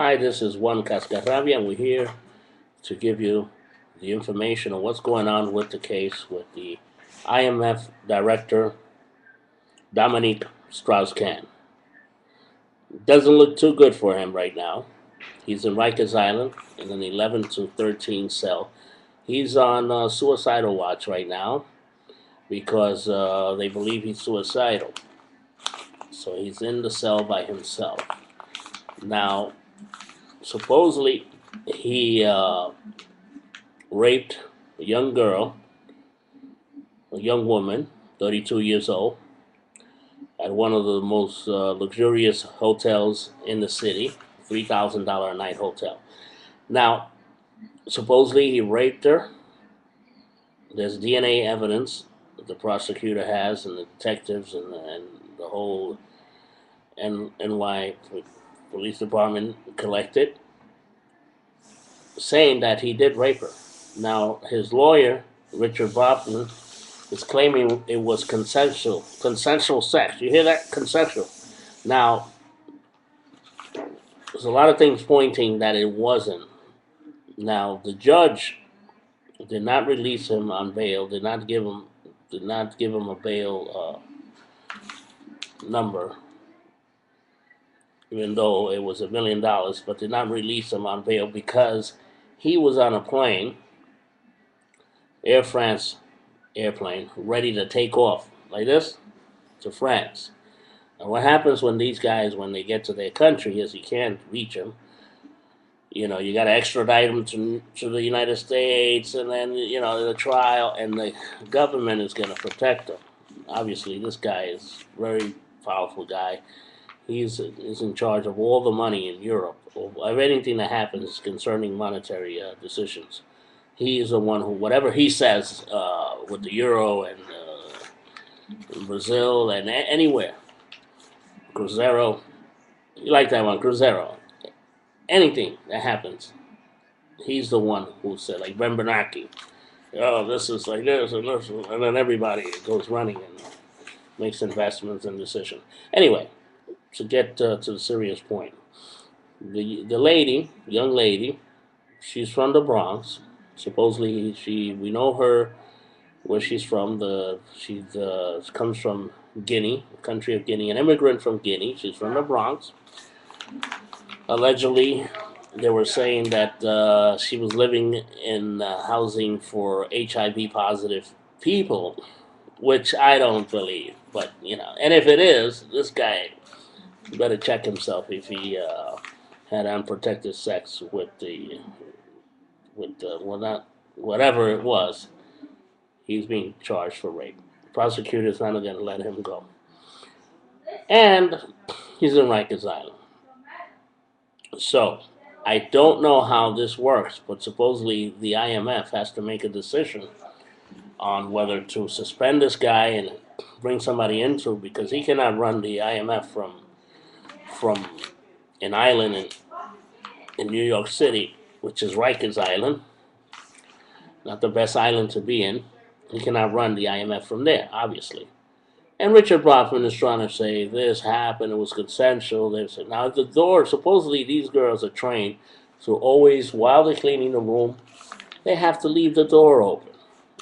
Hi, this is Juan Cascarrabia, and we're here to give you the information on what's going on with the case with the IMF director, Dominique Strauss-Kahn. Doesn't look too good for him right now. He's in Rikers Island in an 11 to 13 cell. He's on suicidal watch right now because they believe he's suicidal. So he's in the cell by himself. Now, supposedly, he raped a young girl, a young woman, 32 years old, at one of the most luxurious hotels in the city, $3,000 a night hotel. Now, supposedly he raped her. There's DNA evidence that the prosecutor has, and the detectives, and the whole NY police department collected, saying that he did rape her. Now, his lawyer, Richard Baughman, is claiming it was consensual sex. You hear that? Consensual. Now, there's a lot of things pointing that it wasn't. Now, the judge did not release him on bail. Did not give him a bail number, even though it was $1 million, but did not release him on bail because he was on a plane, Air France airplane, ready to take off like this to France. And what happens when these guys, when they get to their country, is you can't reach them. You know, you got to extradite them to the United States, and then, the trial, and the government is going to protect them. Obviously, this guy is a very powerful guy. He's in charge of all the money in Europe, of anything that happens concerning monetary decisions. He is the one who, whatever he says, with the euro and in Brazil and anywhere, Cruzeiro, you like that one, Cruzeiro. Anything that happens, he's the one who said, like Ben Bernanke, oh, this is like this and this, and then everybody goes running and makes investments and decisions. Anyway, to get to the serious point, the young lady, she's from the Bronx. Supposedly, we know her where she's from. She comes from Guinea, the country of Guinea, an immigrant from Guinea. She's from the Bronx. Allegedly, they were saying that she was living in housing for HIV positive people, which I don't believe. But and if it is, this guy better check himself if he had unprotected sex with whatever it was. He's being charged for rape. The prosecutor's not going to let him go, and he's in Rikers Island. So, I don't know how this works, but supposedly the IMF has to make a decision on whether to suspend this guy and bring somebody into, because he cannot run the IMF from an island in New York City, which is Rikers Island, not the best island to be in. He cannot run the IMF from there, obviously. And Richard Baughman is trying to say this happened, it was consensual. Now at the door, supposedly these girls are trained to always, while they're cleaning the room, they have to leave the door open,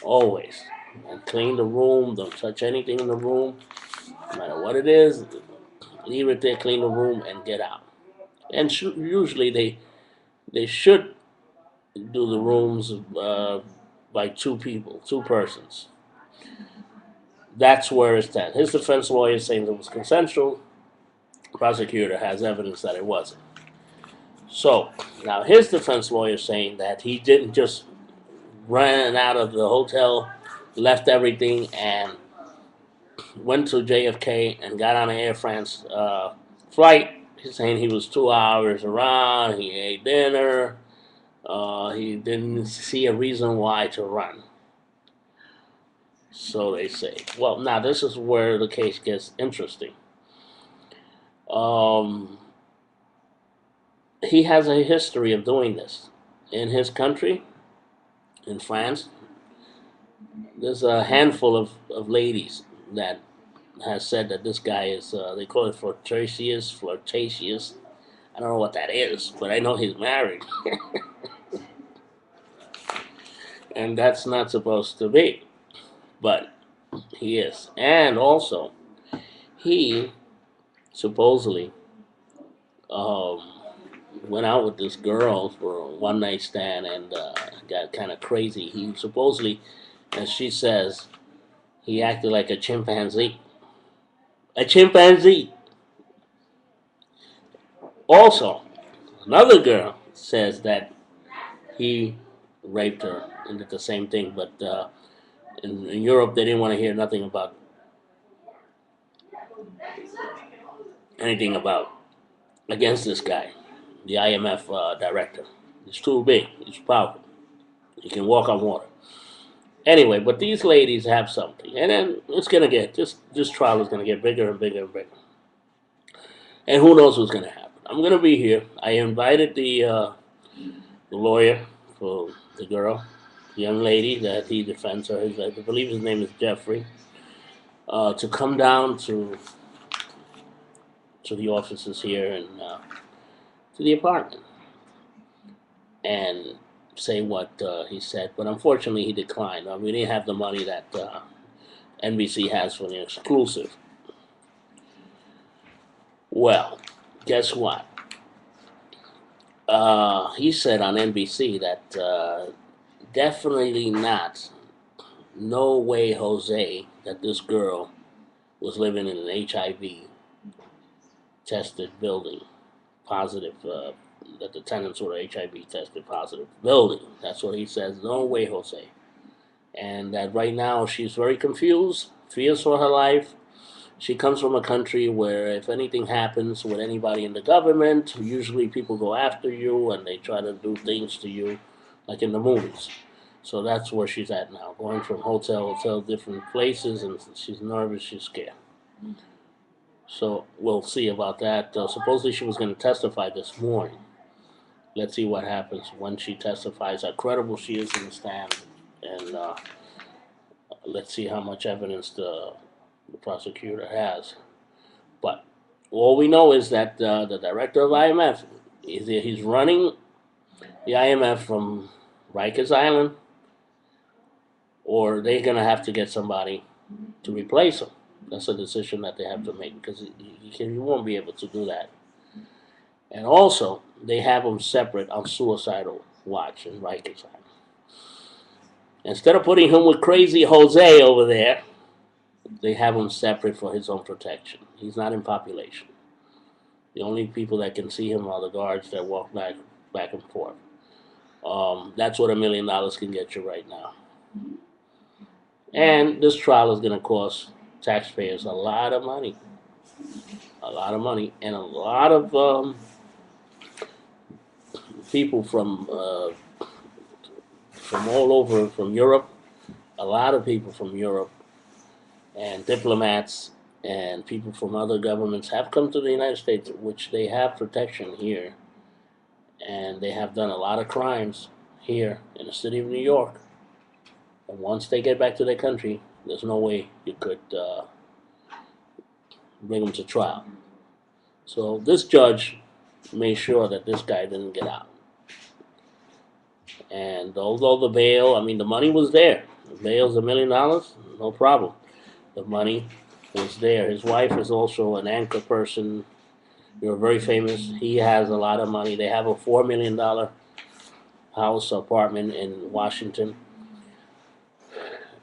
always, and clean the room. Don't touch anything in the room, no matter what it is. Leave it there, clean the room, and get out. And usually they should do the rooms by two people, two persons. That's where it's at. His defense lawyer is saying it was consensual. The prosecutor has evidence that it wasn't. So now his defense lawyer is saying that he didn't just run out of the hotel, left everything, and went to JFK and got on an Air France flight. He's saying he was 2 hours around. He ate dinner. He didn't see a reason why to run. So they say. Well, now this is where the case gets interesting. He has a history of doing this in his country, in France. There's a handful of ladies that has said that this guy is, they call it flirtatious. I don't know what that is, but I know he's married. And that's not supposed to be. But he is. And also, he supposedly um, went out with this girl for a one night stand and got kind of crazy. He supposedly, as she says, he acted like a chimpanzee. A chimpanzee. Also, another girl says that he raped her and did the same thing, but in Europe they didn't want to hear nothing about anything about against this guy, the IMF director. He's too big. He's powerful. He can walk on water. Anyway, but these ladies have something, and then it's gonna get this trial is gonna get bigger and bigger and bigger, and who knows what's gonna happen. I'm gonna be here. I invited the lawyer for the girl, the young lady that he defends her. I believe his name is Jeffrey, to come down to the offices here and to the apartment and say what he said. But unfortunately, he declined. We didn't have the money that NBC has for the exclusive. Well, guess what? He said on NBC that definitely not, no way, Jose, that this girl was living in an HIV tested building, positive, that the tenants were HIV tested positive building. That's what he says. No way, Jose. And that right now she's very confused, fears for her life. She comes from a country where if anything happens with anybody in the government, usually people go after you and they try to do things to you, like in the movies. So that's where she's at now, going from hotel to hotel, different places, and she's nervous, she's scared. So we'll see about that. Supposedly she was going to testify this morning. Let's see what happens when she testifies, how credible she is in the stand, and let's see how much evidence the prosecutor has. But all we know is that the director of IMF, he's running the IMF from Rikers Island, or they're going to have to get somebody to replace him. That's a decision that they have to make, because he won't be able to do that. And also, they have him separate on suicidal watch in Rikers Island. Instead of putting him with crazy Jose over there, they have him separate for his own protection. He's not in population. The only people that can see him are the guards that walk back and forth. That's what $1 million can get you right now. And this trial is going to cost taxpayers a lot of money. A lot of money. And a lot of people from all over, from Europe, a lot of people from Europe, and diplomats and people from other governments have come to the United States, which they have protection here, and they have done a lot of crimes here in the city of New York. And once they get back to their country, there's no way you could bring them to trial. So this judge made sure that this guy didn't get out. And although the bail, I mean, the money was there. The bail's $1 million, no problem. The money was there. His wife is also an anchor person. You're very famous. He has a lot of money. They have a $4 million house, apartment in Washington.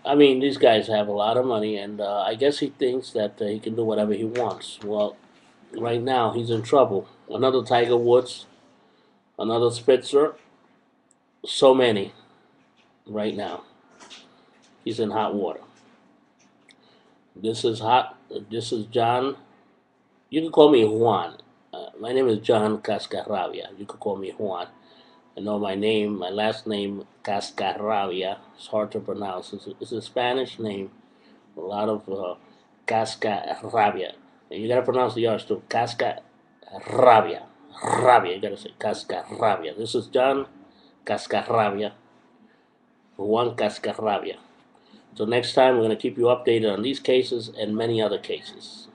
I mean, these guys have a lot of money, and I guess he thinks that he can do whatever he wants. Well, right now he's in trouble. Another Tiger Woods, another Spitzer, so many right now. He's in hot water. This is hot. This is John. You can call me Juan. My name is John Cascarrabia. You can call me Juan. I know my name, my last name, Cascarrabia. It's hard to pronounce. It's a Spanish name. A lot of Cascarrabia. And you gotta pronounce the R's too. Cascarrabia. Rabia. You gotta say Cascarrabia. This is John Cascarrabia. Juan Cascarrabia. So next time we're going to keep you updated on these cases and many other cases.